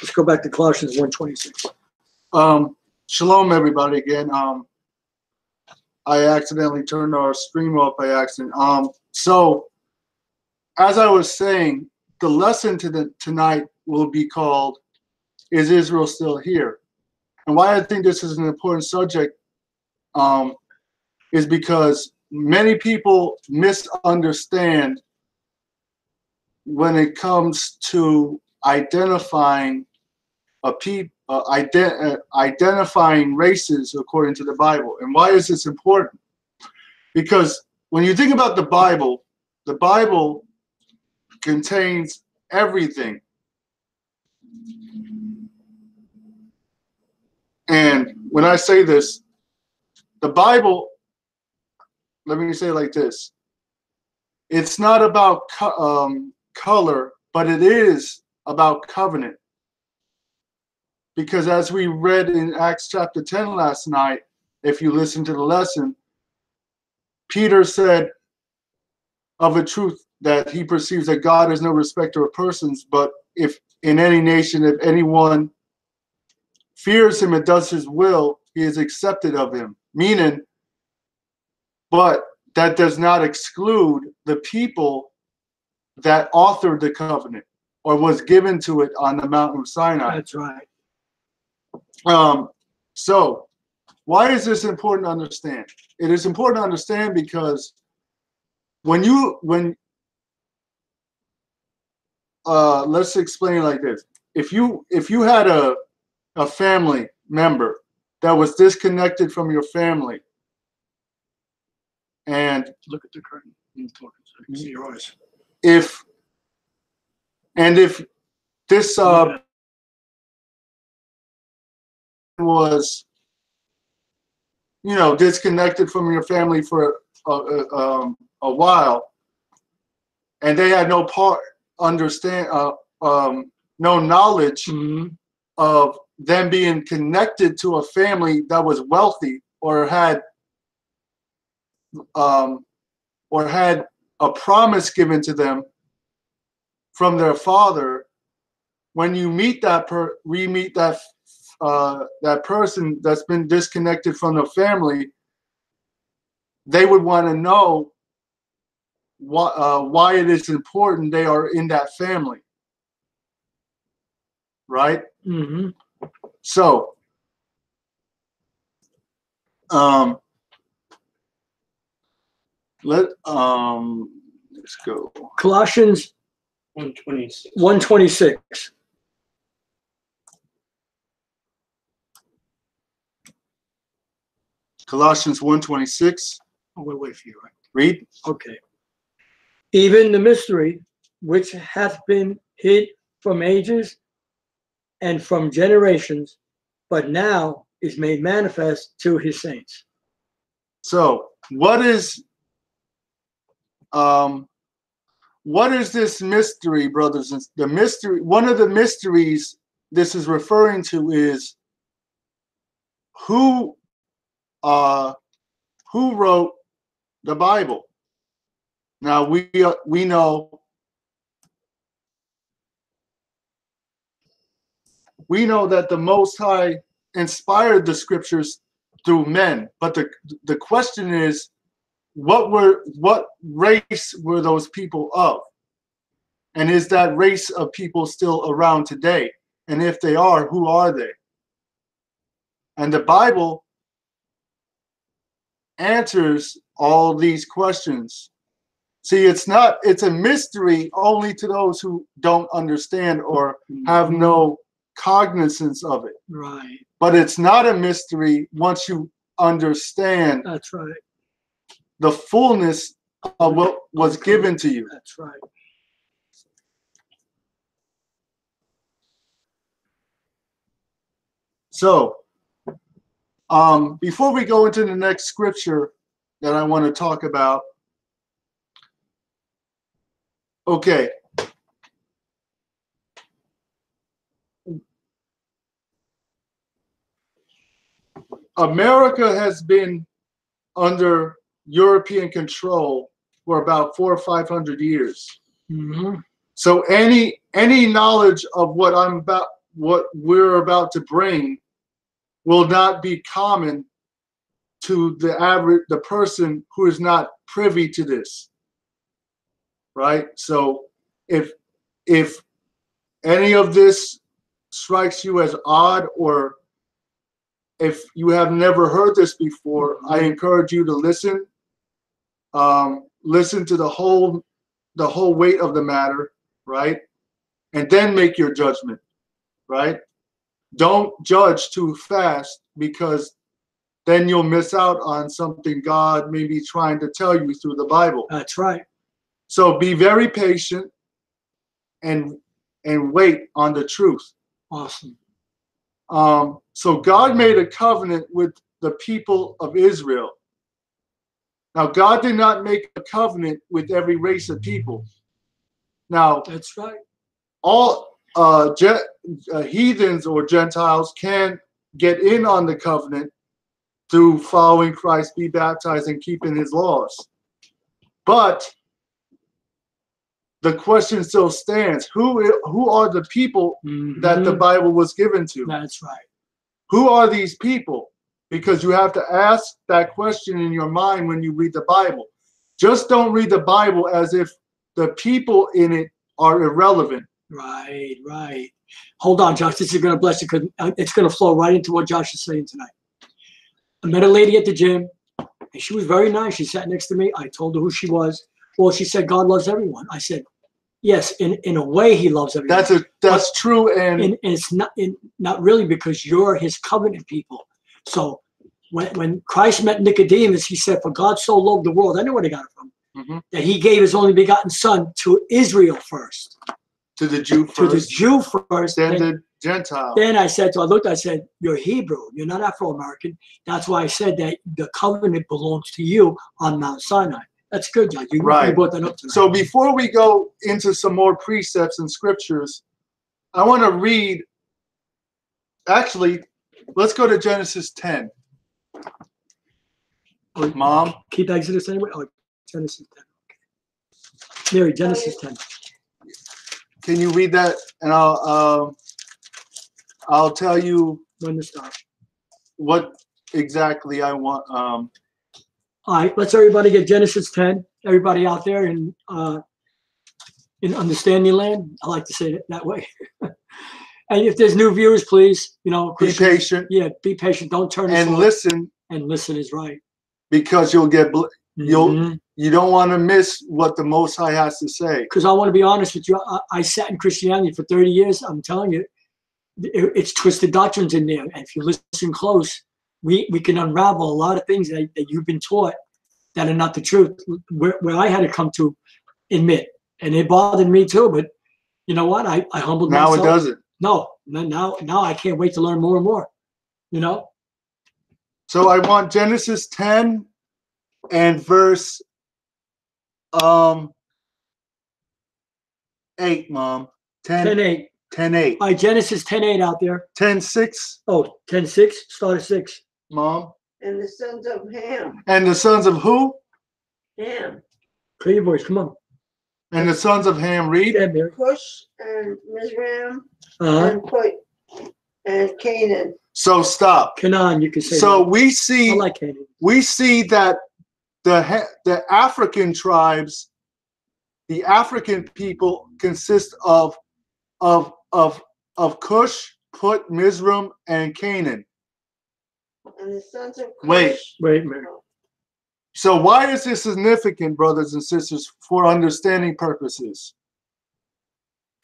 Let's go back to Colossians 1:26. Shalom, everybody, again. I accidentally turned our stream off by accident. So, as I was saying, the lesson tonight will be called, Is Israel Still Here? And why I think this is an important subject is because many people misunderstand when it comes to identifying identifying races according to the Bible. And why is this important? Because when you think about the Bible contains everything. And when I say this, the Bible, let me say it like this. It's not about color, but it is about covenant. Because as we read in Acts chapter 10 last night, if you listen to the lesson, Peter said of a truth that he perceives that God is no respecter of persons, but if in any nation, if anyone fears him and does his will, he is accepted of him. Meaning, but that does not exclude the people that authored the covenant or was given to it on the mountain of Sinai. That's right. So why is this important to understand? It is important to understand because let's explain it like this. If you had a family member that was disconnected from your family, and look at the curtain. You can see your eyes. If this was, disconnected from your family for a while, and they had no knowledge of them being connected to a family that was wealthy or had a promise given to them from their father. When you meet that person that's been disconnected from the family, they would want to know why it is important they are in that family, right? Mm-hmm. So, let's go. Colossians 1:26. Colossians 1:26. We'll wait for you, right? Read. Okay. Even the mystery which hath been hid from ages and from generations, but now is made manifest to his saints. So, what is this mystery, brothers? The mystery, one of the mysteries this is referring to is who wrote the Bible. Now we know that the Most High inspired the scriptures through men, but the question is, what race were those people of? And is that race of people still around today? And if they are, who are they? And the Bible answers all these questions. See, it's a mystery only to those who don't understand or have no cognizance of it. Right. But it's not a mystery once you understand. That's right. The fullness of what was given to you. That's right. So, before we go into the next scripture that I want to talk about, okay. America has been under European control for about 400 or 500 years. Mm-hmm. So any knowledge of what I'm what we're about to bring will not be common to the person who is not privy to this, right? So if any of this strikes you as odd, or if you have never heard this before, I encourage you to listen. Listen to the whole weight of the matter, right? And then make your judgment, right? Don't judge too fast, because then you'll miss out on something God may be trying to tell you through the Bible. That's right. So be very patient and wait on the truth. Awesome. So God made a covenant with the people of Israel. Now, God did not make a covenant with every race of people. Now, that's right. All heathens or Gentiles can get in on the covenant through following Christ, be baptized, and keeping his laws. But the question still stands: who are the people that the Bible was given to? That's right. Who are these people? Because you have to ask that question in your mind when you read the Bible. Just don't read the Bible as if the people in it are irrelevant. Right, right. Hold on, Josh. This is going to bless you, because it's going to flow right into what Josh is saying tonight. I met a lady at the gym, and she was very nice. She sat next to me. I told her who she was. Well, she said, God loves everyone. I said, yes, in a way, he loves everyone. That's true, and it's not really, because you're his covenant people. So when Christ met Nicodemus, he said, for God so loved the world. I know where they got it from. That he gave his only begotten son to Israel first. To the Jew first. To the Jew first. Then the Gentile. Then I said, I said, you're Hebrew. You're not Afro-American. That's why I said that the covenant belongs to you on Mount Sinai. That's good, John. You brought that up tonight. So before we go into some more precepts and scriptures, I want to read. Actually, let's go to Genesis 10. Mom? Keep Exodus anyway? Oh, Genesis 10. Okay. Mary, Genesis 10. Can you read that? And I'll tell you when to start. What exactly I want. All right, let's everybody get Genesis 10. Everybody out there in understanding land, I like to say it that way. And if there's new viewers, please, be patient. Yeah, be patient. Don't turn us and off. listen. And listen is right. Because you'll get you don't want to miss what the Most High has to say. Because I want to be honest with you, I sat in Christianity for 30 years. I'm telling you, it's twisted doctrines in there. And if you listen close, we can unravel a lot of things that you've been taught that are not the truth, where I had to come to admit. And it bothered me too, but you know what? I humbled myself. Now it doesn't. No, now I can't wait to learn more and more, So I want Genesis 10 and verse 8, Mom. 10:8. 10:8. All right, Genesis 10:8 out there. 10:6. Oh, 10:6. Start at 6. Mom. And the sons of Ham. And the sons of who? Ham. Clear your voice. Come on. And the sons of Ham, read. Yeah, Mary. Cush and Mizraim and Put and Canaan. So stop. Canaan, you can say. So that. we see. I like Canaan. We see that the African tribes, the African people, consist of Cush, Put, Mizraim, and Canaan. And the sons of Cush. Wait, Mary. So why is this significant, brothers and sisters, for understanding purposes?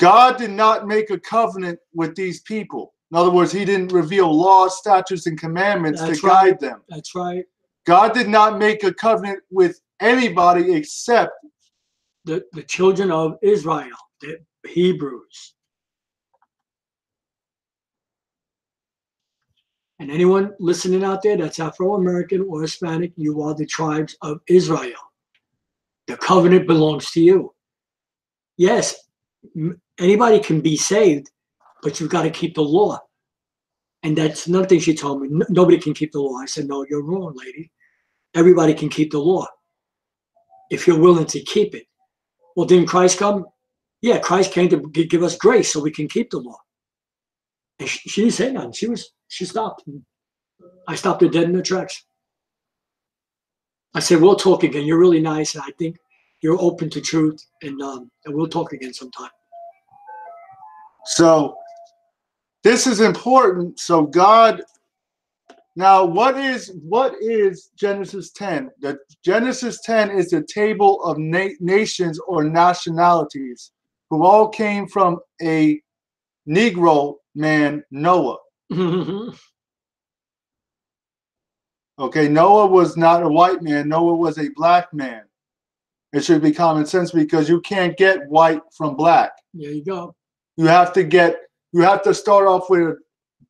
God did not make a covenant with these people. In other words, he didn't reveal laws, statutes, and commandments to guide them. That's right. God did not make a covenant with anybody except the children of Israel, the Hebrews. And anyone listening out there that's Afro-American or Hispanic, you are the tribes of Israel. The covenant belongs to you. Yes, anybody can be saved, but you've got to keep the law. And that's another thing she told me. Nobody can keep the law. I said, no, you're wrong, lady. Everybody can keep the law if you're willing to keep it. Well, didn't Christ come? Yeah, Christ came to give us grace so we can keep the law. And she didn't say nothing. She stopped. I stopped her dead in her tracks. I said, we'll talk again. You're really nice, and I think you're open to truth, and we'll talk again sometime. So this is important. So God, now what is Genesis 10? The Genesis 10 is the table of nations or nationalities who all came from a Negro man, Noah. Okay, Noah was not a white man. Noah was a black man. It should be common sense because you can't get white from black. There you go. You have to start off with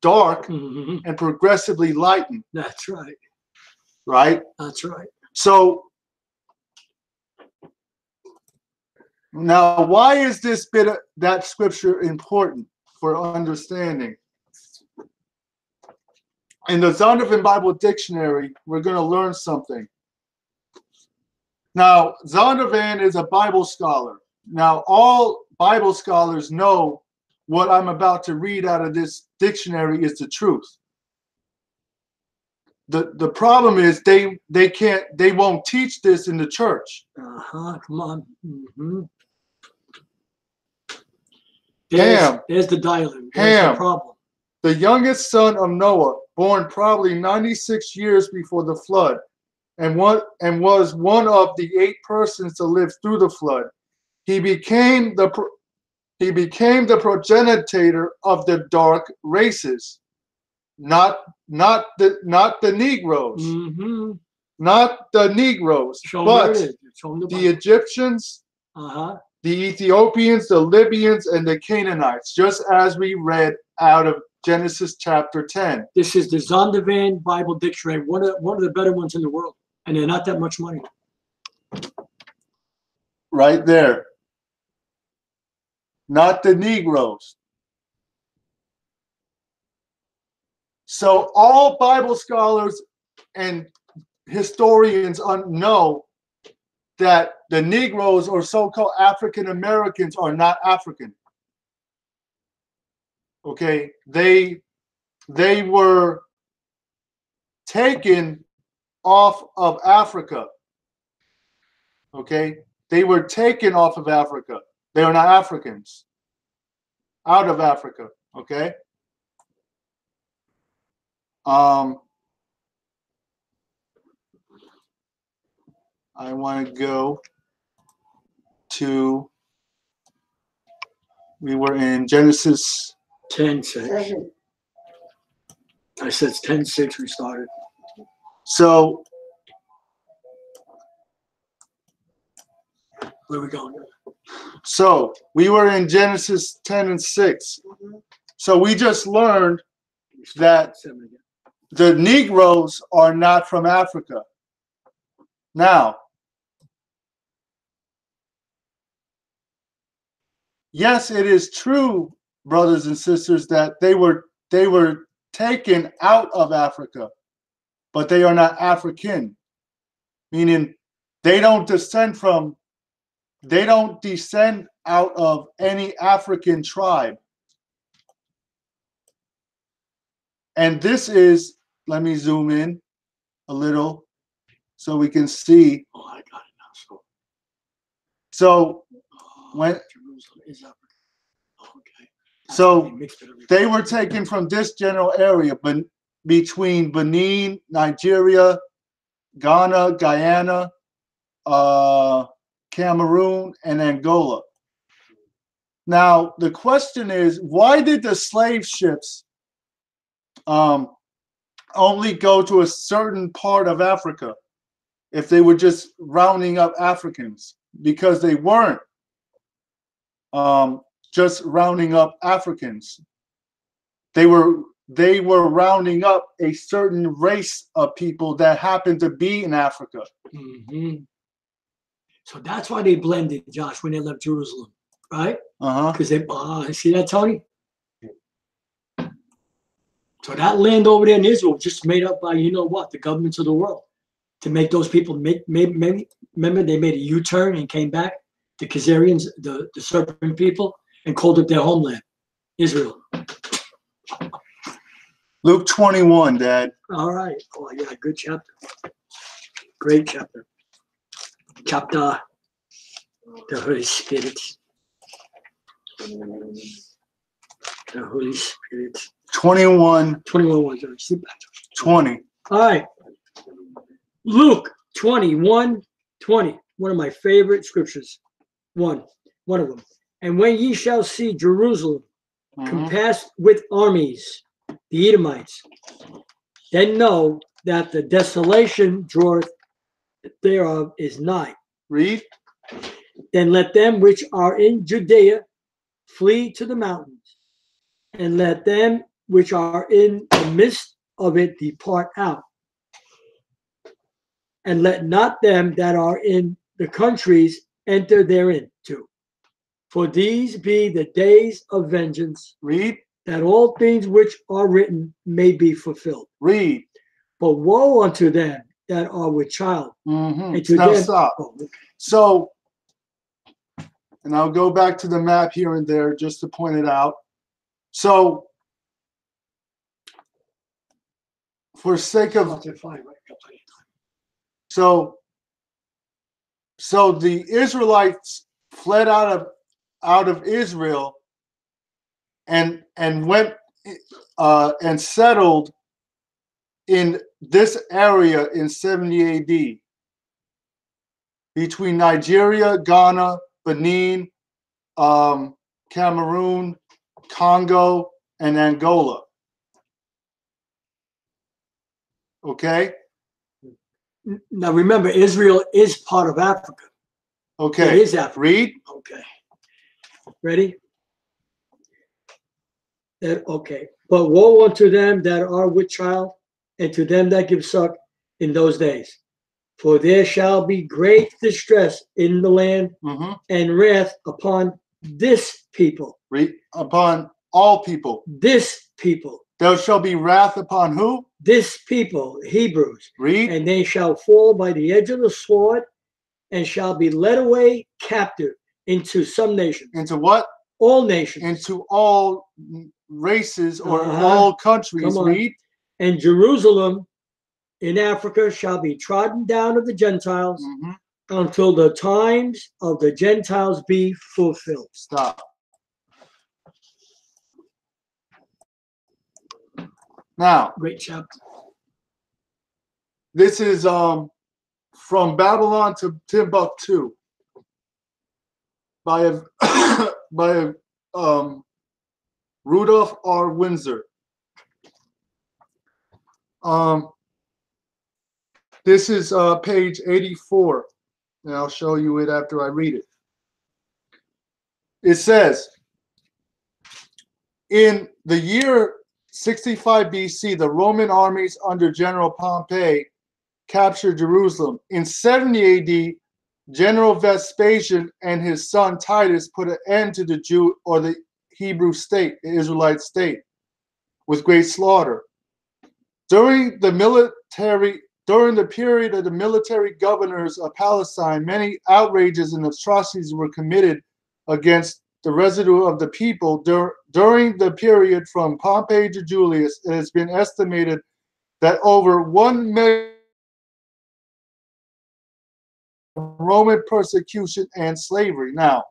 dark and progressively lighten. That's right. Right? That's right. So now why is this bit of that scripture important for understanding? In the Zondervan Bible Dictionary, we're going to learn something. Now, Zondervan is a Bible scholar. Now, all Bible scholars know what I'm about to read out of this dictionary is the truth. The problem is they won't teach this in the church. Come on. Ham. There's the dialogue. Ham. The problem. The youngest son of Noah, born probably 96 years before the flood, and was one of the 8 persons to live through the flood. He became the progenitor of the dark races, not the Negroes, not the Negroes, but the Egyptians, the Ethiopians, the Libyans, and the Canaanites, just as we read out of Genesis chapter 10. This is the Zondervan Bible Dictionary, one of the better ones in the world, and they're not that much money. Right there. Not the Negroes. So all Bible scholars and historians know that the Negroes or so-called African Americans are not African. Okay, they were taken off of Africa. Okay, they were taken off of Africa. They are not Africans. Out of Africa. Okay. I want to go to. We were in Genesis 10:6. I said 10:6 we started. So where are we going? So we were in Genesis 10:6. So we just learned that the Negroes are not from Africa. Now, yes, it is true, brothers and sisters, that they were taken out of Africa, but they are not African, meaning they don't descend out of any African tribe. And this is, let me zoom in a little so we can see. Oh, I got it now. So when Jerusalem is Africa. Okay. So they were taken from this general area, but between Benin, Nigeria, Ghana, Guyana, Cameroon, and Angola. Now, the question is, why did the slave ships only go to a certain part of Africa if they were just rounding up Africans? Because they weren't just rounding up Africans. They were rounding up a certain race of people that happened to be in Africa. So that's why they blended, Josh, when they left Jerusalem, right? Because they see that, Tony? So that land over there in Israel was just made up by, you know what, the governments of the world to make those people maybe remember they made a U-turn and came back, the Khazarians, the serpent people, and called it their homeland, Israel. Luke 21, Dad. All right. Oh, yeah, good chapter. Great chapter. Chapter. The Holy Spirit. The Holy Spirit. 21. 21. 20. All right. Luke 21, 20. One of my favorite scriptures. One of them. And when ye shall see Jerusalem compassed with armies, the Edomites, then know that the desolation draweth thereof is nigh. Read. Then let them which are in Judea flee to the mountains, and let them which are in the midst of it depart out. And let not them that are in the countries enter therein too. For these be the days of vengeance. Read. That all things which are written may be fulfilled. Read. But woe unto them that are with child. And to now them, stop. So, and I'll go back to the map here and there just to point it out. So, for sake of so the Israelites fled out of Israel and went and settled in this area in 70 AD between Nigeria, Ghana, Benin, Cameroon, Congo, and Angola. Okay? Now remember, Israel is part of Africa. Okay. It is Africa. Read. Okay. Ready? Okay. But woe unto them that are with child, and to them that give suck in those days. For there shall be great distress in the land, and wrath upon this people. Read. Upon all people. This people. There shall be wrath upon who? This people, Hebrews. Read. And they shall fall by the edge of the sword, and shall be led away captive into some nations. Into what? All nations. Into all races or all countries. Read. And Jerusalem in Africa shall be trodden down of the Gentiles until the times of the Gentiles be fulfilled. Stop. Now, great chapter. This is from Babylon to Timbuktu by Rudolph R. Windsor. This is page 84, and I'll show you it after I read it. It says, in the year 65 BC, the Roman armies under General Pompey captured Jerusalem. In 70 AD, General Vespasian and his son Titus put an end to the Jew or the Hebrew state, the Israelite state, with great slaughter. During the period of the military governors of Palestine, many outrages and atrocities were committed against the residue of the people. During the period from Pompey to Julius, it has been estimated that over 1 million Roman persecution and slavery. Now,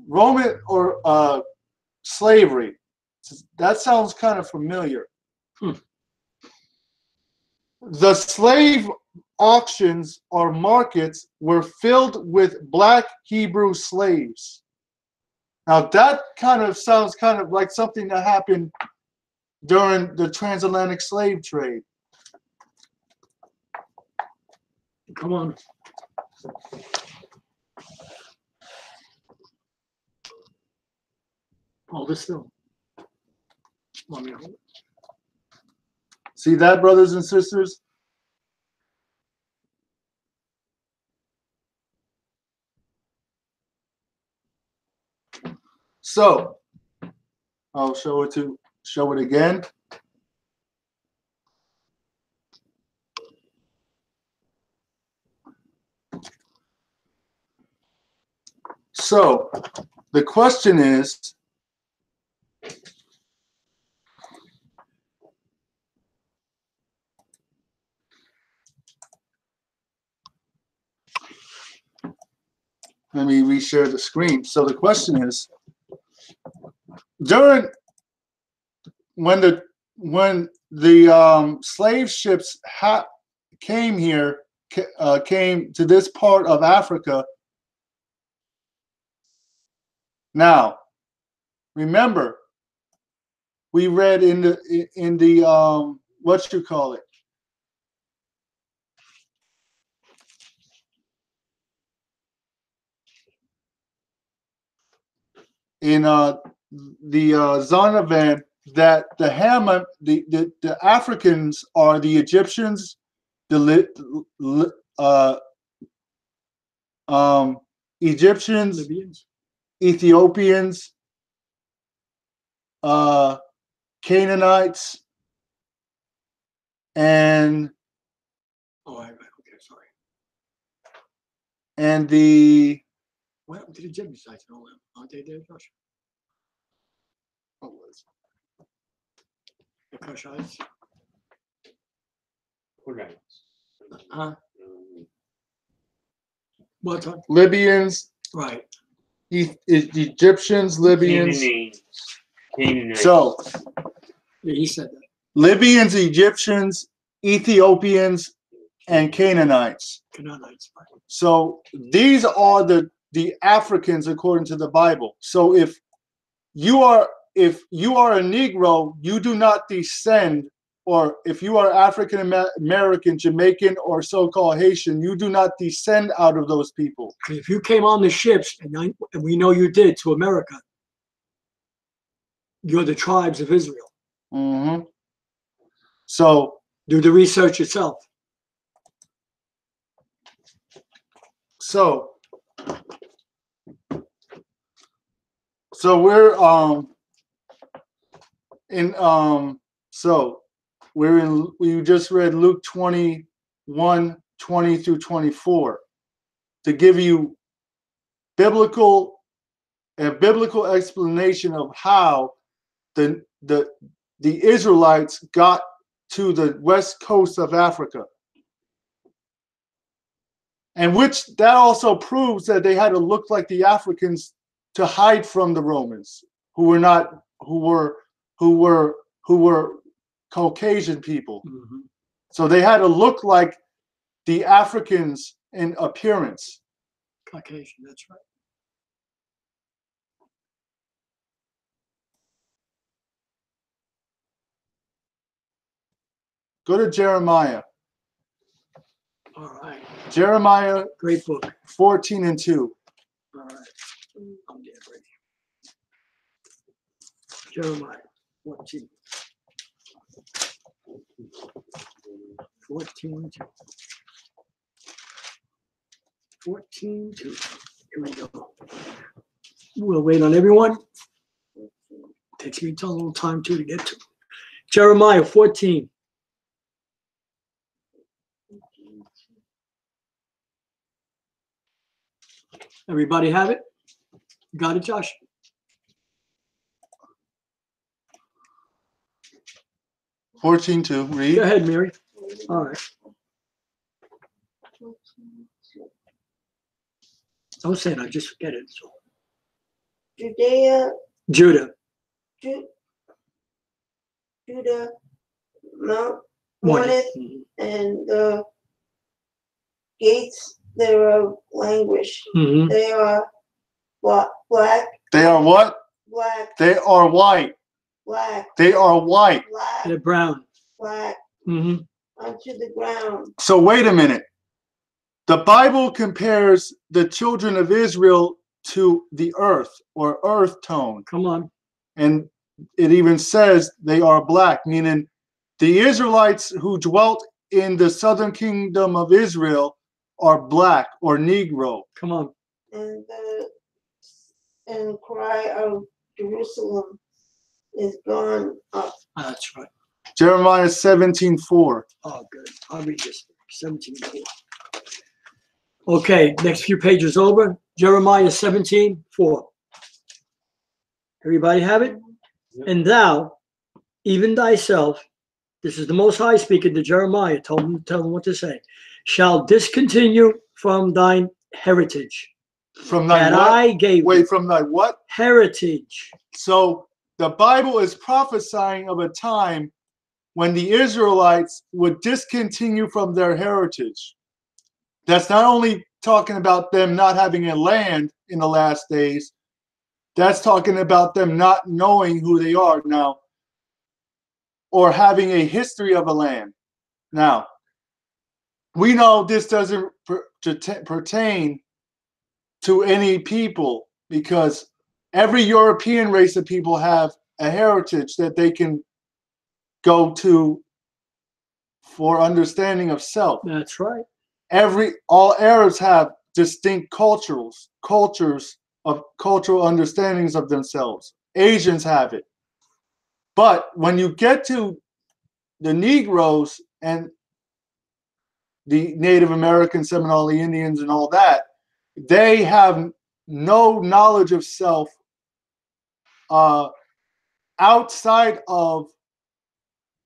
Roman or slavery, that sounds kind of familiar. The slave auctions or markets were filled with black Hebrew slaves. Now that kind of sounds kind of like something that happened during the transatlantic slave trade. Come on. Hold this still. Want me to hold it? See that, brothers and sisters? So, I'll show it again. So, the question is, let me reshare the screen. So the question is, when the slave ships came to this part of Africa. Now, remember, we read in the what you call it? In the Zonovan, that the Africans are the Egyptians, Egyptians, Libyans. Ethiopians, Canaanites, and Okay, sorry. And the what happened to the Jebusites and all them? Aren't they there, Josh? what was The Cushites. Right. Huh? What's on? Libyans, Right. Egyptians, Libyans. Canaanites. So Yeah, he said that. Libyans, Egyptians, Ethiopians, and Canaanites. Canaanites. Right. So these are the Africans according to the Bible. So if you are a Negro, you do not descend, or if you are African American, Jamaican, or so-called Haitian, you do not descend out of those people. If you came on the ships, and we know you did, to America, you're the tribes of Israel. Mm-hmm. So Do the research yourself. So we're we just read Luke 21:20 through 24 to give you biblical explanation of how the Israelites got to the west coast of Africa. And which that also proves that they had to look like the Africans to hide from the Romans, who were Caucasian people. Mm-hmm. So they had to look like the Africans in appearance. Caucasian, that's right. Go to Jeremiah. All right. Jeremiah, Great book. 14:2. All right. I'm there, right here. Jeremiah 14. 14:2. 14:2. Here we go. We'll wait on everyone. Takes me a little time too to get to. Jeremiah 14. Everybody have it? Got it, Josh? Read. Go ahead, Mary. All right. Don't say it, I just forget it. So. Judah. Judah mourneth, and the gates thereof languish. Mm-hmm. They are black. They are what? Black. They are white. Black. They are white. Black. They're brown. Black. Mm-hmm. Unto the ground. So wait a minute. The Bible compares the children of Israel to the earth, or earth tone. Come on. And it even says they are black, meaning the Israelites who dwelt in the southern kingdom of Israel are black or Negro. Come on. And the cry of Jerusalem is gone up. That's right. Jeremiah 17:4. Oh, good. I'll read this. 17:4. Okay, next few pages over. Jeremiah 17:4. Everybody have it? Yep. And thou, even thyself, this is the Most High speaking to Jeremiah, tell him what to say, shall discontinue from thine heritage. From thy that what? I gave Wait, thee. from thy what? Heritage. So the Bible is prophesying of a time when the Israelites would discontinue from their heritage. That's not only talking about them not having a land in the last days, that's talking about them not knowing who they are now or having a history of a land. Now, we know this doesn't pertain to any people because every European race of people have a heritage that they can go to for understanding of self. That's right. All Arabs have distinct cultures of cultural understandings of themselves. Asians have it. But when you get to the Negroes and the Native American Seminole Indians and all that, they have no knowledge of self outside of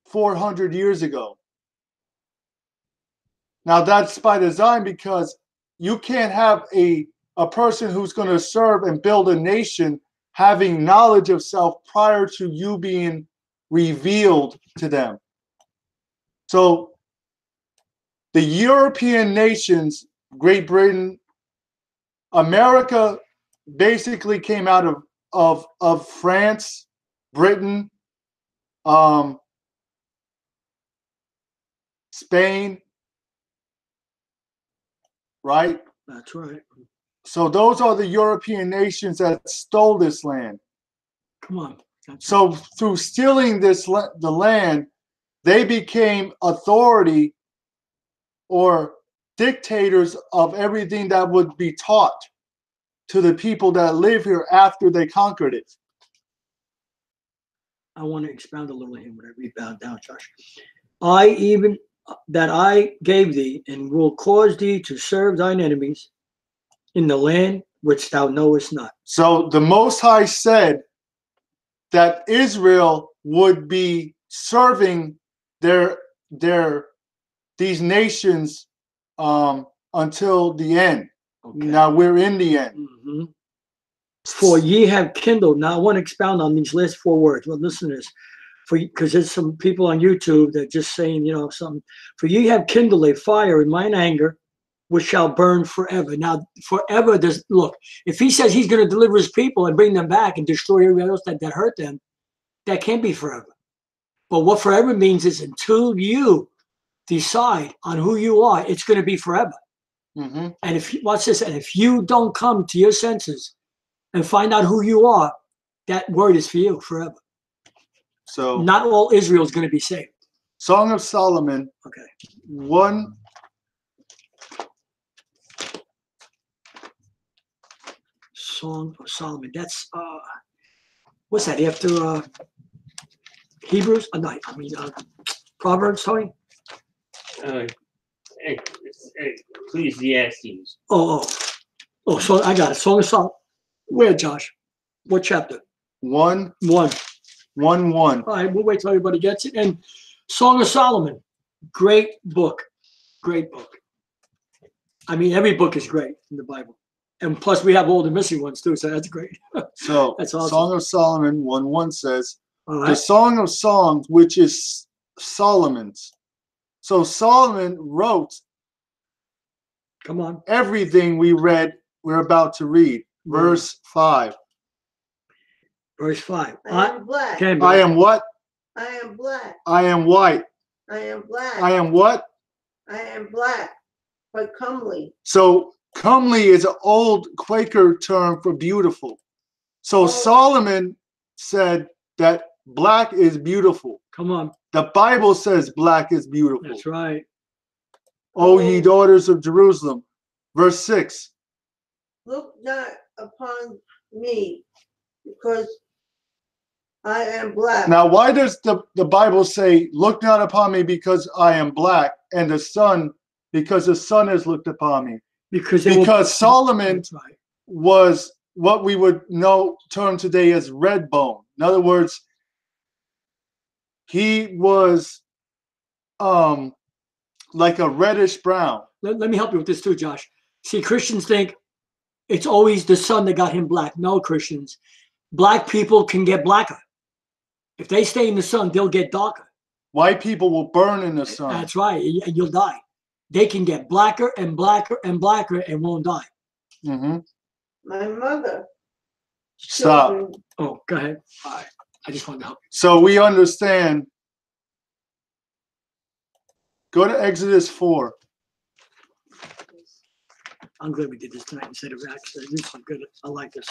400 years ago. Now that's by design because you can't have a person who's going to serve and build a nation having knowledge of self prior to you being revealed to them. So the European nations, Great Britain, America basically came out of France, Britain, Spain, right? That's right. So those are the European nations that stole this land. Come on. So through stealing the land, they became authority or dictators of everything that would be taught to the people that live here after they conquered it. I want to expound a little here when I read down, Josh. I even that I gave thee and will cause thee to serve thine enemies in the land which thou knowest not. So the Most High said that Israel would be serving these nations until the end. Okay. Now we're in the end. Mm-hmm. For ye have kindled. Now I want to expound on these last 4 words. Well, listen to this. Because there's some people on YouTube that just saying, something. For ye have kindled a fire in mine anger, which shall burn forever. Now, forever does look. If he says he's going to deliver his people and bring them back and destroy everybody else that hurt them, that can't be forever. But what forever means is until you decide on who you are, it's going to be forever. Mm-hmm. And watch this. And if you don't come to your senses and find out who you are, that word is for you forever. So not all Israel is going to be saved. Song of Solomon. Okay. 1. Song of Solomon. That's what's that? After Hebrews? No, Proverbs, Tony? Ecclesiastes. Oh, so I got it. Song of Solomon. Where, Josh? What chapter? 1. 1. 1. All right, we'll wait till everybody gets it. And Song of Solomon, great book. Great book. I mean, every book is great in the Bible. And plus, we have all the missing ones, too, so that's great. So, that's awesome. Song of Solomon 1:1 says, right. The Song of Songs, which is Solomon's. So, Solomon wrote Come on. everything we're about to read. Verse 5. Verse 5. I am black. Okay, I am what? I am black. I am white. I am black. I am what? I am black, but comely. So comely is an old Quaker term for beautiful. So Solomon said that black is beautiful. Come on. The Bible says black is beautiful. That's right. O ye daughters of Jerusalem. Verse 6. Look not upon me, because I am black. Now, why does the Bible say, look not upon me because I am black, and the sun, because the sun has looked upon me? Because Solomon was what we would term today as red bone. In other words, he was like a reddish brown. Let me help you with this too, Josh. See, Christians think it's always the sun that got him black. No, Christians. Black people can get blacker. If they stay in the sun, they'll get darker. White people will burn in the sun. That's right, and you'll die. They can get blacker and blacker and blacker and won't die. Mm-hmm. My mother. Stop. children- Oh, go ahead. All right. I just wanted to help you. So we understand. Go to Exodus 4. I'm glad we did this tonight instead of accident. This is good. I like this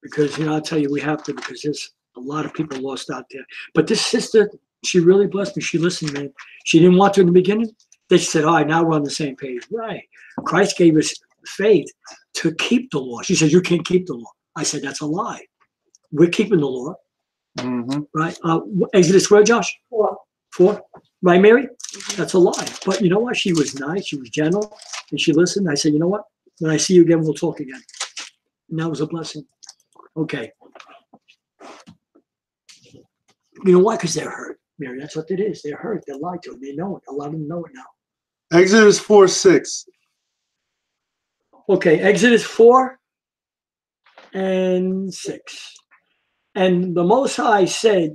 because, I'll tell you, we have to, because there's a lot of people lost out there. But this sister, she really blessed me. She listened, man. She didn't want to in the beginning. Then she said, all right, now we're on the same page. Right. Christ gave us faith to keep the law. She said, you can't keep the law. I said, that's a lie. We're keeping the law. Mm-hmm. Right. Exodus where, Josh? 4. 4. Right, Mary? That's a lie. But you know what? She was nice. She was gentle. And she listened. I said, you know what? When I see you again, we'll talk again. And that was a blessing. Okay. You know why? Because they're hurt, Mary. That's what it is. They're hurt. They're lied to. They know it. A lot of them know it now. Exodus 4:6. Okay, Exodus 4 and 6. And the Most High said,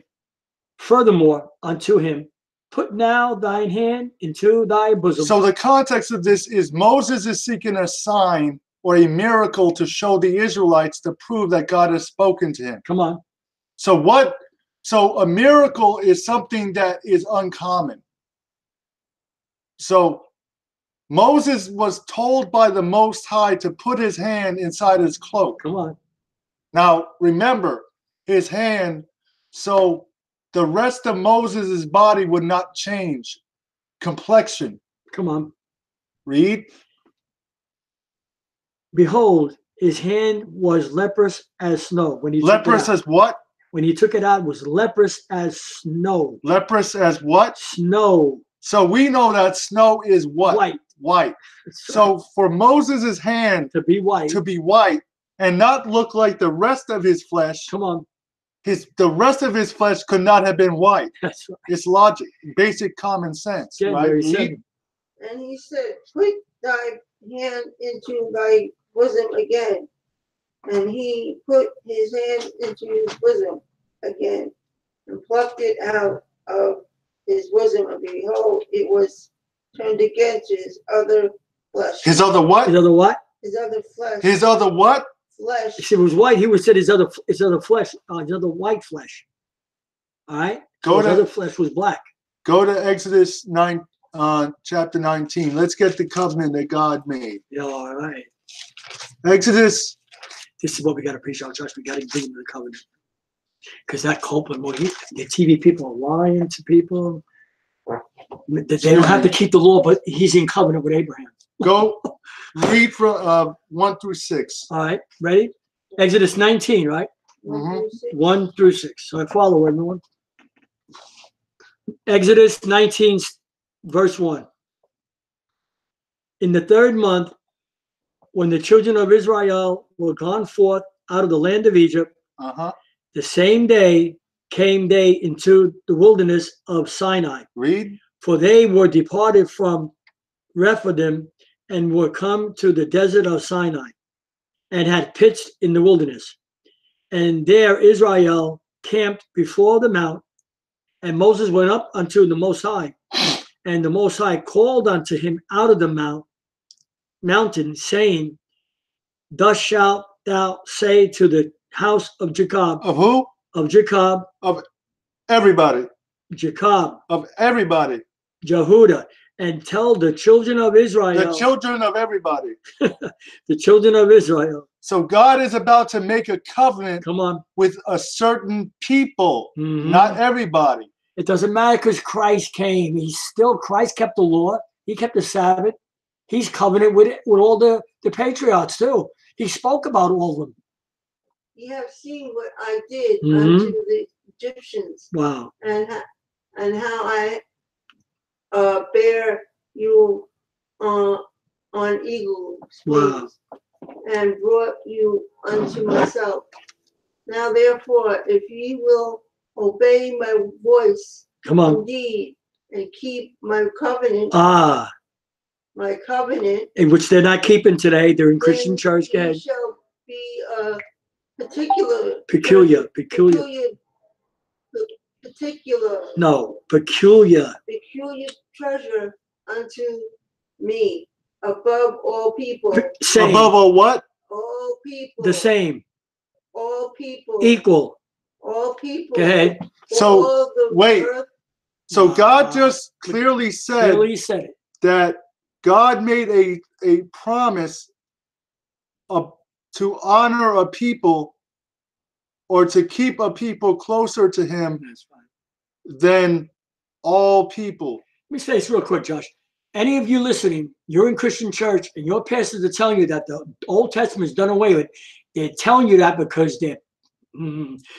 furthermore, unto him, put now thine hand into thy bosom. So the context of this is Moses is seeking a sign or a miracle to show the Israelites to prove that God has spoken to him. Come on. So a miracle is something that is uncommon. So Moses was told by the Most High to put his hand inside his cloak. Come on. Now, remember, his hand, so the rest of Moses' body would not change. Complexion. Come on. Read. Behold, his hand was leprous as snow. When he Leprous took it out. as what? When he took it out, it was leprous as snow. Leprous as what? Snow. So we know that snow is what? White. White. So for Moses' hand To be white. to be white and not look like the rest of his flesh, Come on. the rest of his flesh could not have been white. That's right. It's logic, basic common sense, Yeah, right? Mary Read. said. And he said, put thy hand into thy bosom again. And he put his hand into his bosom again and plucked it out of his bosom. And behold, it was turned against his other flesh. His other what? His other what? His other flesh. His other what? Flesh. If it was white, he would have said his other flesh, his other white flesh. All right? So his other flesh was black. Go to Exodus 9, chapter 19. Let's get the covenant that God made. Yeah, all right. Exodus. This is what we got to preach our church. We got to bring the covenant. Because that culprit, the TV people are lying to people. They don't have to keep the law, but he's in covenant with Abraham. Go read from 1 through 6. All right, ready? Exodus 19, right? 1 through 6. So I follow everyone. Exodus 19, verse 1. In the 3rd month, when the children of Israel were gone forth out of the land of Egypt, the same day came they into the wilderness of Sinai. Read. For they were departed from Rephidim and were come to the desert of Sinai and had pitched in the wilderness. And there Israel camped before the mount. And Moses went up unto the Most High. And the Most High called unto him out of the mountain, saying, thus shalt thou say to the house of Jacob. Of who? Of Jacob. Of everybody. Jacob. Of everybody. Jehudah. And tell the children of Israel. The children of everybody. The children of Israel. So God is about to make a covenant. Come on. With a certain people, not everybody. It doesn't matter because Christ came. Christ kept the law. He kept the Sabbath. He's covenant with all the patriarchs too. He spoke about all of them. You have seen what I did unto the Egyptians. Wow. And how I bear you on eagle's wings and brought you unto myself. Now therefore, if ye will obey my voice, come on, indeed, and keep my covenant, my covenant, in which they're not keeping today. They're in then Christian church. Go he ahead. shall be a particular, Peculiar. No, peculiar. treasure unto me above all people. Same. Above all what? All people. The same. All people. Equal. All people. Go ahead. So, all the wait. earth. So God just clearly said it. that God made a promise to honor a people or to keep a people closer to him than all people. Let me say this real quick, Josh. Any of you listening, you're in Christian church and your pastors are telling you that the Old Testament is done away with. They're telling you that because they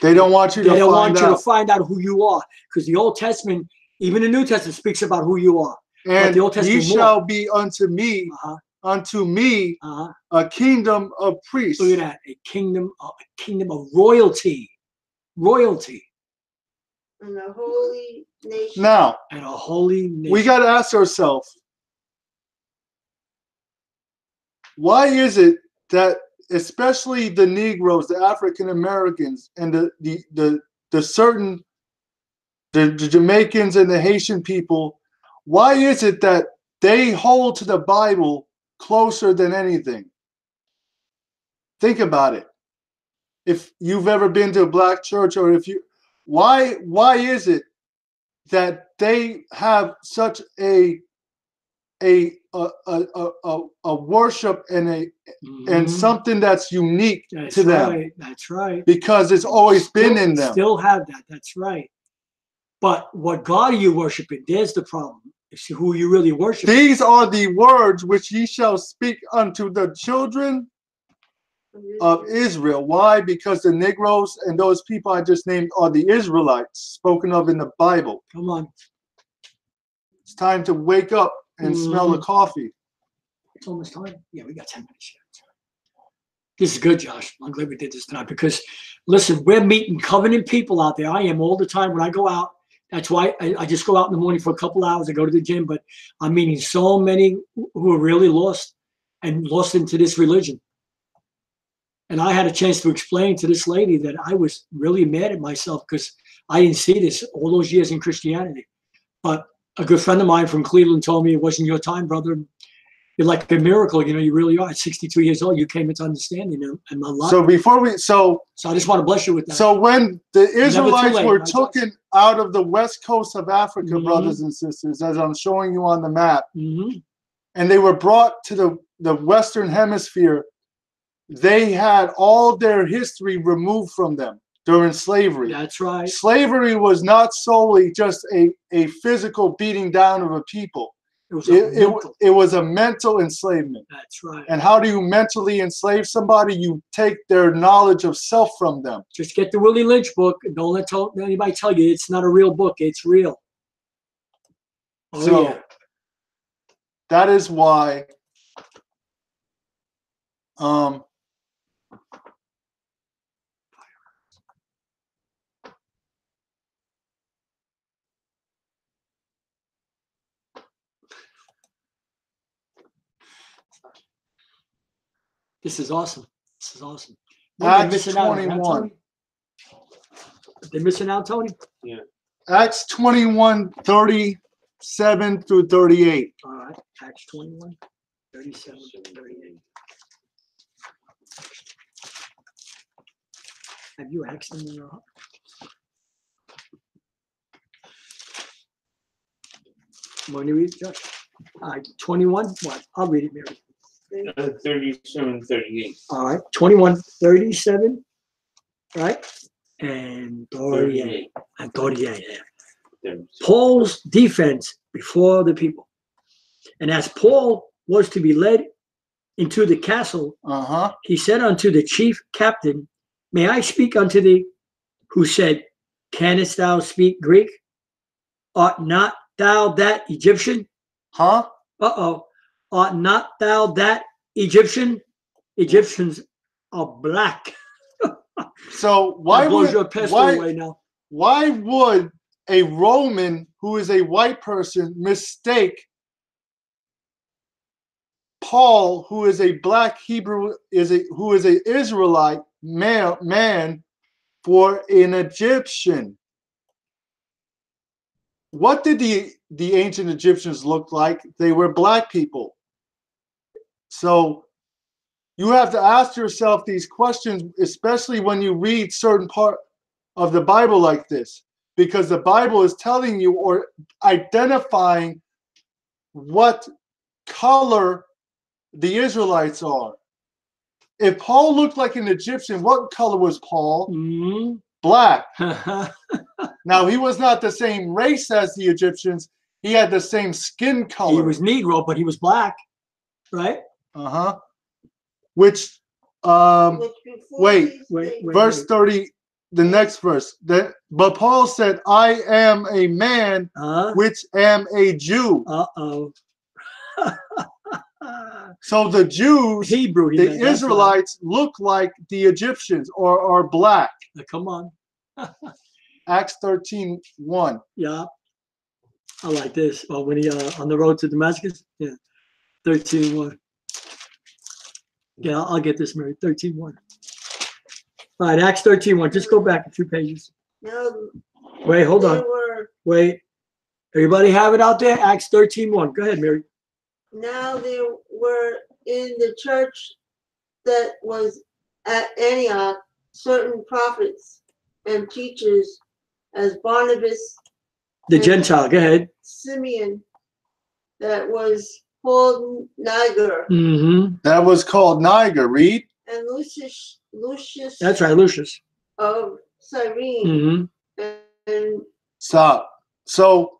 don't want you to find out who you are. Because the Old Testament, even the New Testament, speaks about who you are. And the Old Testament ye shall be unto me, a kingdom of priests. Look at that, a kingdom of royalty. Royalty. And a holy nation. Now, and a holy nation. We got to ask ourselves, why is it that especially the Negroes, the African Americans, and the Jamaicans and the Haitian people, why is it that they hold to the Bible closer than anything? Think about it. If you've ever been to a black church, or if you, why is it that they have such a worship and something that's unique to them? That's right. Because it's always been in them. Still have that. That's right. But what God are you worshiping? There's the problem. It's who you really worship. These are the words which ye shall speak unto the children of Israel. Why? Because the Negroes and those people I just named are the Israelites spoken of in the Bible. Come on. It's time to wake up and smell the coffee. It's almost time. Yeah, we got 10 minutes yet. This is good, Josh. I'm glad we did this tonight because, listen, we're meeting covenant people out there. I am all the time when I go out. That's why I just go out in the morning for a couple hours. I go to the gym, but I'm meeting so many who are really lost and lost into this religion. And I had a chance to explain to this lady that I was really mad at myself because I didn't see this all those years in Christianity. But a good friend of mine from Cleveland told me it wasn't your time, brother. You're like a miracle, you know, you really are. At 62 years old, you came into understanding and a lot. So before we, so I just want to bless you with that. So when the Israelites were taken out of the west coast of Africa, brothers and sisters, as I'm showing you on the map, and they were brought to the Western Hemisphere, they had all their history removed from them during slavery. That's right. Slavery was not solely just a physical beating down of a people. It was a mental enslavement. That's right. And how do you mentally enslave somebody? You take their knowledge of self from them. Just get the Willie Lynch book. Don't let anybody tell you it's not a real book. It's real. Oh, so yeah. That is why this is awesome. This is awesome. Acts 21. They're missing out, Tony? Yeah. Acts 21, 37 through 38. All right. Acts 21, 37 through 38. Have you asked them in your heart? Want to read it, Josh? 21, what? I'll read it, Mary. 37, 38. All right, 21, 37, right? And 38. And 38, yeah. Paul's defense before the people. And as Paul was to be led into the castle, he said unto the chief captain, may I speak unto thee? Who said, canst thou speak Greek? Art not thou that Egyptian? Art not thou that Egyptian? Egyptians are black. So why would a Roman who is a white person mistake Paul, who is a black Hebrew, who is an Israelite man for an Egyptian. What did the ancient Egyptians look like? They were black people. So you have to ask yourself these questions, especially when you read certain part of the Bible like this, because the Bible is telling you or identifying what color the Israelites are. If Paul looked like an Egyptian, what color was Paul? Mm-hmm. Black. Now, he was not the same race as the Egyptians. He had the same skin color. He was Negro, but he was black, right? Uh-huh. Which, wait, verse 30, the next verse. But Paul said, I am a man which am a Jew. Uh-oh. So the Jews, Hebrew, the Israelites look like the Egyptians or are black. Come on. Acts 13:1. Yeah. I like this. Oh, when he on the road to Damascus? Yeah. 13:1. Yeah, I'll get this, Mary. 13:1. All right, Acts 13:1. Just go back a few pages. No. Wait, hold on. Wait. Everybody have it out there? Acts 13:1. Go ahead, Mary. Now there were in the church that was at Antioch certain prophets and teachers, as Barnabas, the Gentile. Go ahead. Simeon, that was called Niger. Mm-hmm. That was called Niger. Read. And Lucius. That's right, Lucius. Of Cyrene. Mm-hmm. And stop. So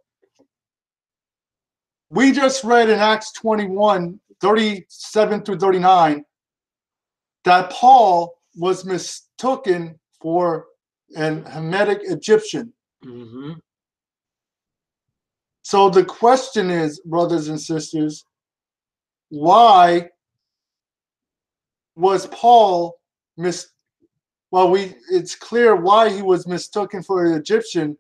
we just read in Acts 21, 37 through 39, that Paul was mistaken for an Hamitic Egyptian. Mm-hmm. So the question is, brothers and sisters, why was Paul it's clear why he was mistaken for an Egyptian.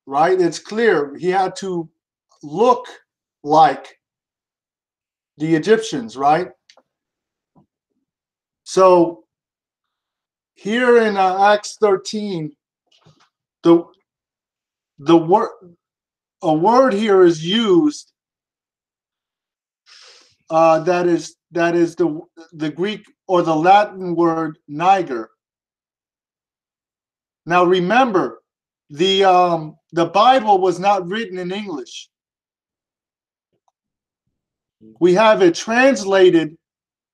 Right? It's clear he had to look like the Egyptians, right? So here in Acts 13, a word here is used that is the Greek or the Latin word Niger. Now remember, the Bible was not written in English. We have it translated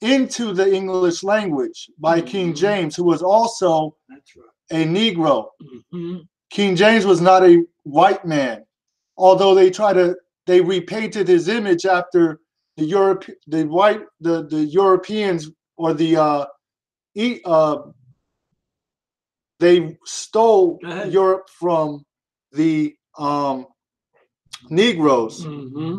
into the English language by King James, who was also a Negro. Mm-hmm. King James was not a white man, although they repainted his image after the Europeans or they stole Europe from the Negroes. Mm-hmm.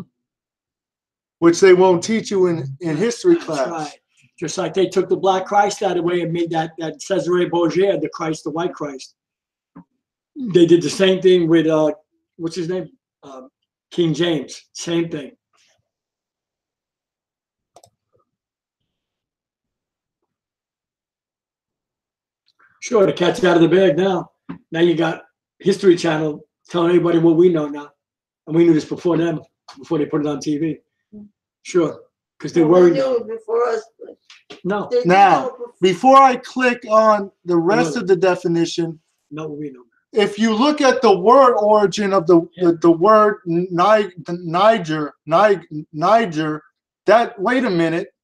Which they won't teach you in history class. That's right. Just like they took the black Christ out of the way and made that Cesare Borgia, the Christ, the white Christ. They did the same thing with, what's his name? King James. Same thing. Sure, the cat's out of the bag now. Now you got History Channel telling everybody what we know now. And we knew this before them, before they put it on TV. Sure, because they worried. Before us. No. Now, before I click on the rest of the definition, no, we know. If you look at the word origin of the word Niger, wait a minute,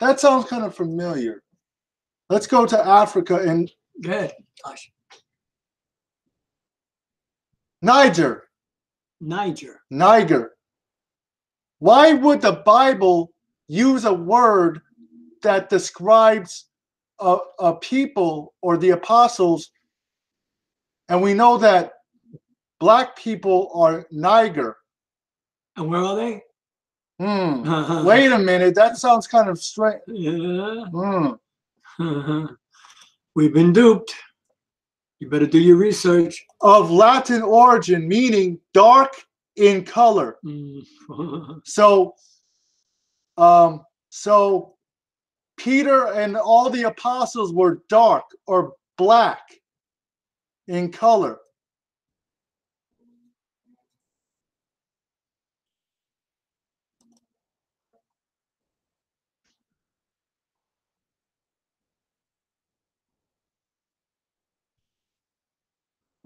that sounds kind of familiar. Let's go to Africa and go ahead. Gosh. Niger. Why would the Bible use a word that describes a people or the apostles? And we know that black people are Niger. And where are they? Wait a minute. That sounds kind of strange. Yeah. We've been duped. You better do your research. Of Latin origin, meaning dark in color. So Peter and all the apostles were dark or black in color.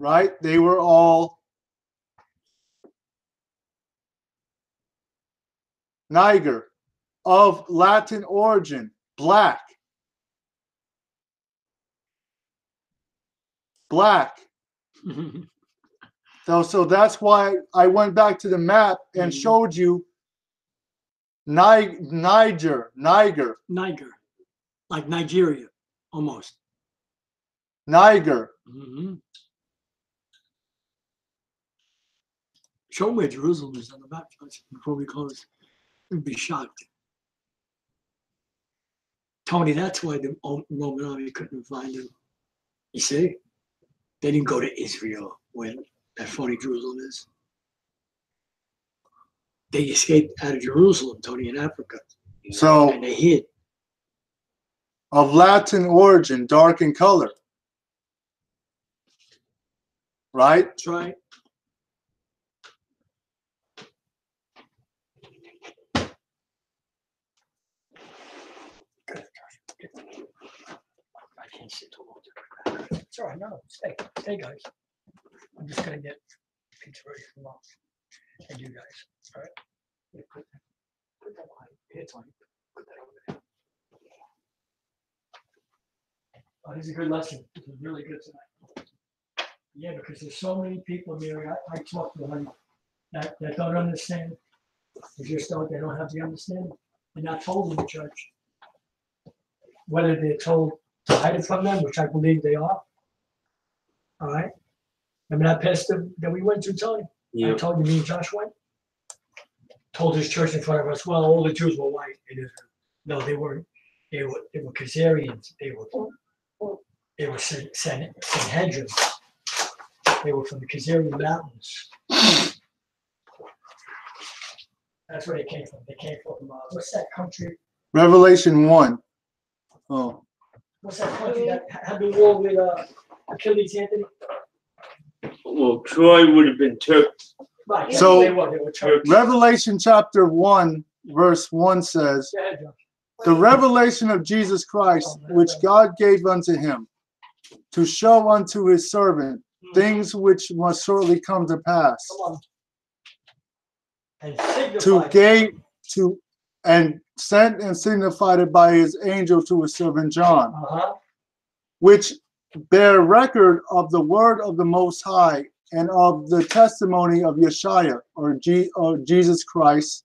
Right? They were all Niger, of Latin origin, black. Black. So that's why I went back to the map and showed you Niger. Niger, like Nigeria, almost. Niger. Show them where Jerusalem is on the map before we close. You'd be shocked. Tony, that's why the Roman army couldn't find him. You see? They didn't go to Israel, where that phony Jerusalem is. They escaped out of Jerusalem, Tony, in Africa. So And they hid. of Latin origin, dark in color. Right? That's right. I can't sit too long. It's all right, no. Stay, guys. I'm just gonna get pizza ready for mom and you guys. All right. Yeah, put that line. Here, Tony. Put that over there. Oh, this is a good lesson. This is really good tonight. Yeah, because there's so many people, Mary. I talk to them that don't understand. They just don't. They don't have the understanding. They're not told in the church. Whether they're told to hide it from them, which I believe they are. All right. Remember that pastor that we went to, Tony? Yeah. I told you, me and Josh went. Told his church in front of us, well, all the Jews were white in Israel. No, they weren't. They were Khazarians. They were Sanhedrin. They were from the Khazarian mountains. That's where they came from. They came from what's that country? Revelation 1. Oh. What's that country that had the war with Achilles, Anthony? Well, Troy would have been Turks. Right. So, they were Turks. Revelation chapter 1, verse 1 says, Go ahead, Josh. the revelation of Jesus Christ, which God gave unto him, to show unto his servant things which must shortly come to pass, Come on. And to signify. gave to and sent and signified it by his angel to his servant John, which bear record of the word of the Most High and of the testimony of Yashayah, or Jesus Christ,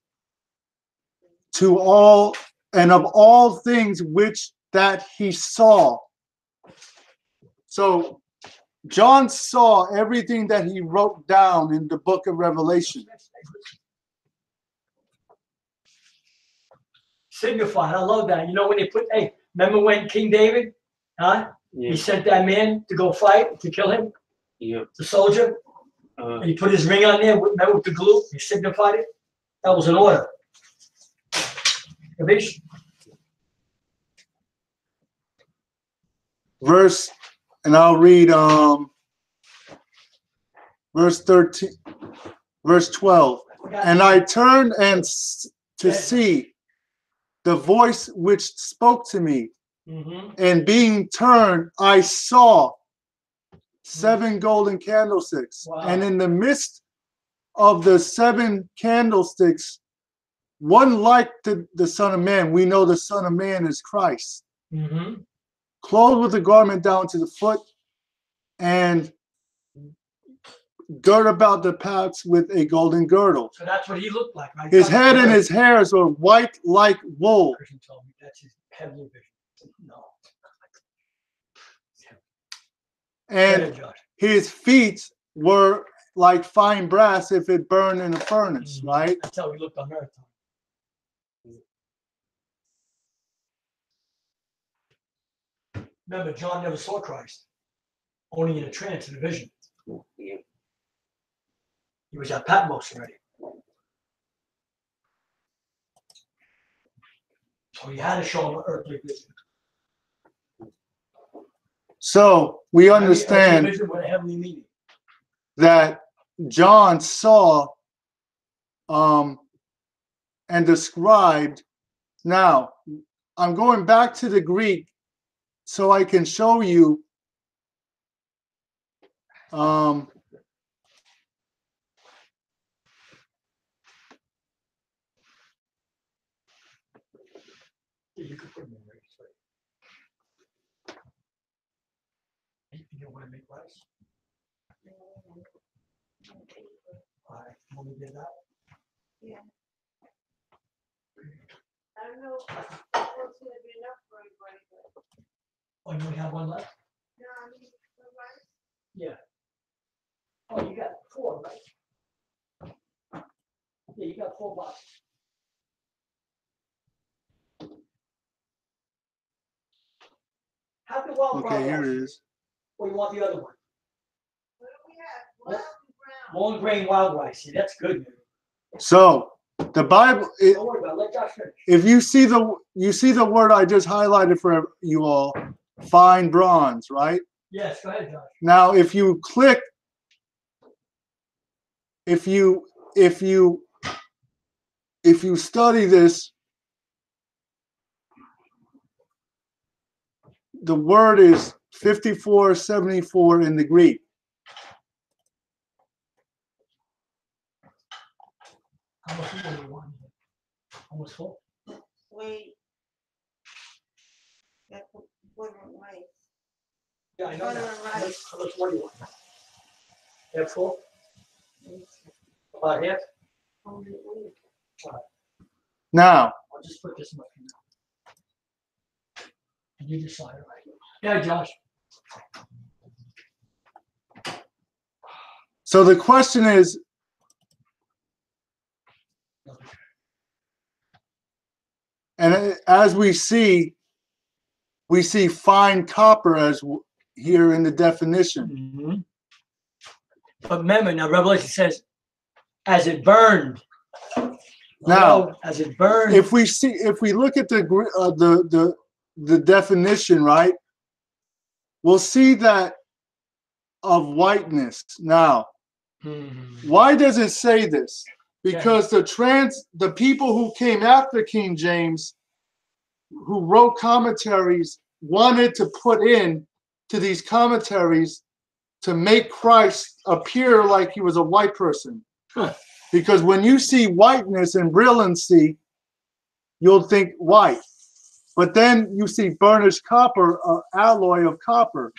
to all and of all things which that he saw. So John saw everything that he wrote down in the book of Revelation. Signified. I love that. You know when they put, hey, remember when King David, Yeah. he sent that man to go fight, to kill him, Yeah. the soldier, and he put his ring on there, remember with the glue, he signified it. That was an order. Kabish? Verse, and I'll read verse 13, verse 12. And I turned to see the voice which spoke to me. And being turned, I saw 7 golden candlesticks. Wow. And in the midst of the 7 candlesticks, one like the Son of Man. We know the Son of Man is Christ. Clothed with a garment down to the foot, and girt about the paps with a golden girdle. So that's what he looked like, right? His head and his hairs were white like wool. Christian told me that's his heavenly vision. No. And his feet were like fine brass if it burned in a furnace, right? That's how he looked on earth. Remember, John never saw Christ. only in a trance, in a vision. Yeah. He was at Patmos already. So he had to show him an earthly vision. So we Every understand vision with a heavenly meaning. that John saw and described. Now, I'm going back to the Greek so I can show you You could put them in right. You don't want to make rice? All right, want me to get that? Yeah. I don't know if it's gonna be enough for everybody, but Oh, you only have one left? no, I mean, the rice. Yeah. Oh, you got 4, right? Yeah, you got 4 boxes. Have the wild okay, here it is. Or you want the other one? What do we have? Wild and brown. Long grain wild rice. See, that's good, man. So the Bible, Don't worry about it. Let Josh finish. if you see the word I just highlighted for you all, fine bronze, right? Yes, go ahead, Josh. Now, if you click, if you study this, the word is 5474 in the Greek. How much do you want? Almost full? Wait. That's wasn't rice. Yeah, I know Butter that. and How much rice. more do you want? Half full? About half? Only wheat. Now, I'll just put this much in there. And you decide, all right? Yeah, Josh. so the question is, and as we see fine copper as here in the definition. Mm-hmm. But remember, now Revelation says, as it burned. Now, as it burned. if we look at the definition, right, we'll see that of whiteness. Now, why does it say this? Because the people who came after King James, who wrote commentaries, wanted to put in to these commentaries to make Christ appear like he was a white person. Huh. Because when you see whiteness and brilliancy, you'll think white. But then you see burnished copper, alloy of copper.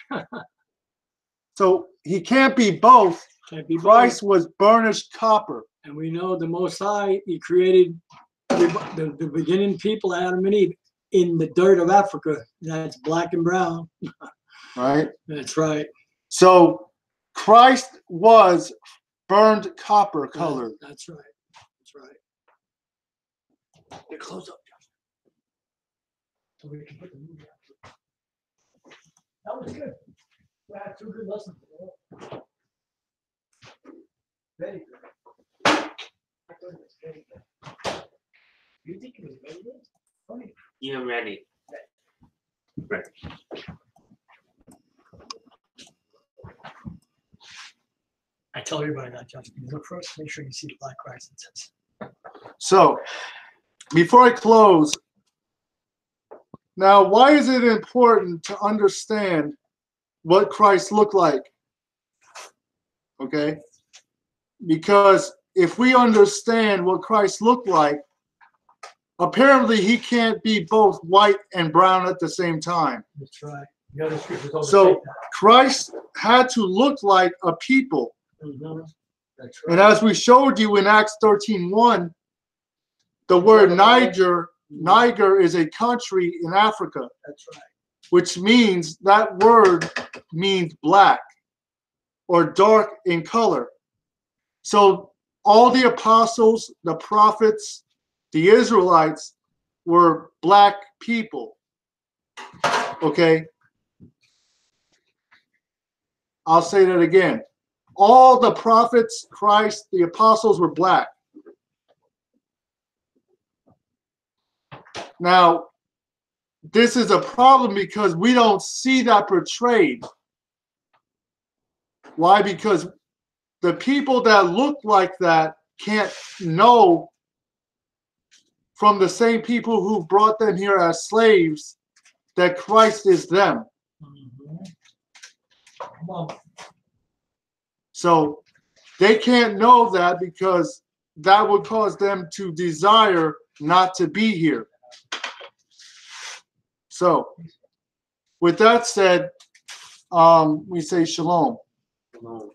So he can't be both. Can't be Christ both. was burnished copper. And we know the Most High, he created the beginning people, Adam and Eve, in the dirt of Africa. That's black and brown. Right? That's right. So Christ was burned copper colored. That's right. That's right. Get close up, Josh. So we can put the movie out. That was good. We had 2 good lessons. Very good. I thought it was very good. You think it was very good? Funny. You're ready. Right. I tell everybody that, Josh. You look first, make sure you see the black rice it says. So before I close, now why is it important to understand what Christ looked like? Okay? Because if we understand what Christ looked like, apparently he can't be both white and brown at the same time. That's right. The other scriptures always say So that. Christ had to look like a people. Mm-hmm. That's And right. as we showed you in Acts 13:1, the word Niger is a country in Africa, That's right. which means that word means black or dark in color. So all the apostles, the prophets, the Israelites were black people. Okay? I'll say that again. All the prophets, Christ, the apostles were black. Now, this is a problem because we don't see that portrayed. Why? Because the people that look like that can't know from the same people who brought them here as slaves that Christ is them. Come on. So they can't know that because that would cause them to desire not to be here. So with that said, we say shalom. Shalom.